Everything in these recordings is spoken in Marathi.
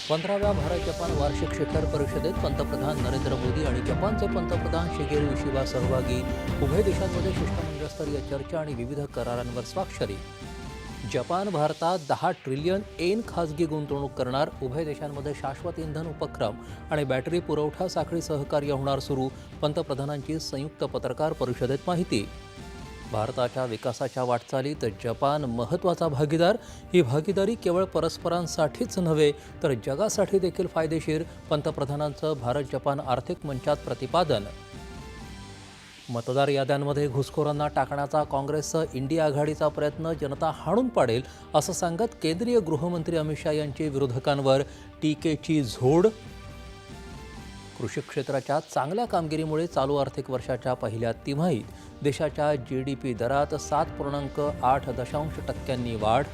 15व्या भारत जपान वार्षिक शिखर परिषदेत पंतप्रधान नरेंद्र मोदी आणि जपानचे पंतप्रधान शिगेरू इशिबा सहभागी. उभय देशांमध्ये शिष्टमंडळस्तरीय चर्चा आणि विविध करारांवर स्वाक्षरी. जपान भारतात 10 ट्रिलियन येन खासगी गुंतवणूक करणार. उभय देशांमध्ये शाश्वत इंधन उपक्रम आणि बॅटरी पुरवठा साखळी सहकार्य होणार सुरू. पंतप्रधानांची संयुक्त पत्रकार परिषदेत माहिती. भारताच्या विकासाच्या वाटचालीत जपान महत्त्वाचा भागीदार. ही भागीदारी केवळ परस्परांसाठीच नव्हे तर जगासाठी देखील फायदेशीर. पंतप्रधानांचं भारत जपान आर्थिक मंचात प्रतिपादन. मतदार याद्यांमध्ये घुसखोरांना टाकण्याचा काँग्रेसचा इंडिया आघाडीचा प्रयत्न जनता हाणून पाडेल असं सांगत केंद्रीय गृहमंत्री अमित शहा यांची विरोधकांवर टीकेची झोड. कृषी क्षेत्राच्या चांगल्या कामगिरीमुळे चालू आर्थिक वर्षाच्या पहिल्या तिमाहीत देशाच्या GDP दरात 7.8% वाढ.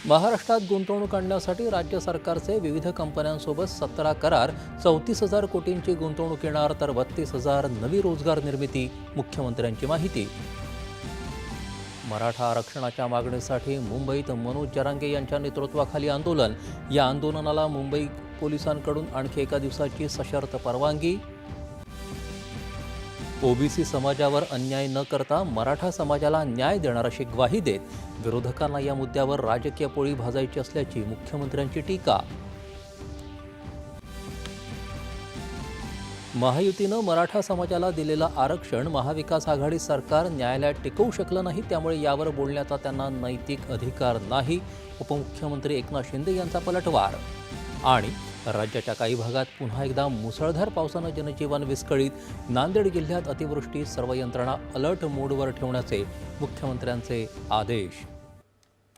महाराष्ट्रात गुंतवणूक आणण्यासाठी राज्य सरकारचे विविध कंपन्यांसोबत 17 करार. 34,000 कोटींची गुंतवणूक येणार तर 32,000 नवी रोजगार निर्मिती. मुख्यमंत्र्यांची माहिती. मराठा आरक्षणाच्या मागणीसाठी मुंबईत मनोज जरांगे यांच्या नेतृत्वाखाली आंदोलन. या आंदोलनाला मुंबई पोलिसांकडून आणखी एका दिवसाची सशर्त परवानगी. ओबीसी समाजावर अन्याय न करता मराठा समाजाला न्याय देणार अशी ग्वाही देत विरोधकांना या मुद्द्यावर राजकीय पोळी भाजायची असल्याची मुख्यमंत्र्यांची टीका. महायुतीनं मराठा समाजाला दिलेलं आरक्षण महाविकास आघाडी सरकार न्यायालयात टिकवू शकलं नाही, त्यामुळे यावर बोलण्याचा त्यांना नैतिक अधिकार नाही. उपमुख्यमंत्री एकनाथ शिंदे यांचा पलटवार. आणि राज्याच्या काही भागात पुन्हा एकदा मुसळधार पावसानं जनजीवन विस्कळीत. नांदेड जिल्ह्यात अतिवृष्टी. सर्व यंत्रणा अलर्ट मोडवर ठेवण्याचे मुख्यमंत्र्यांचे आदेश.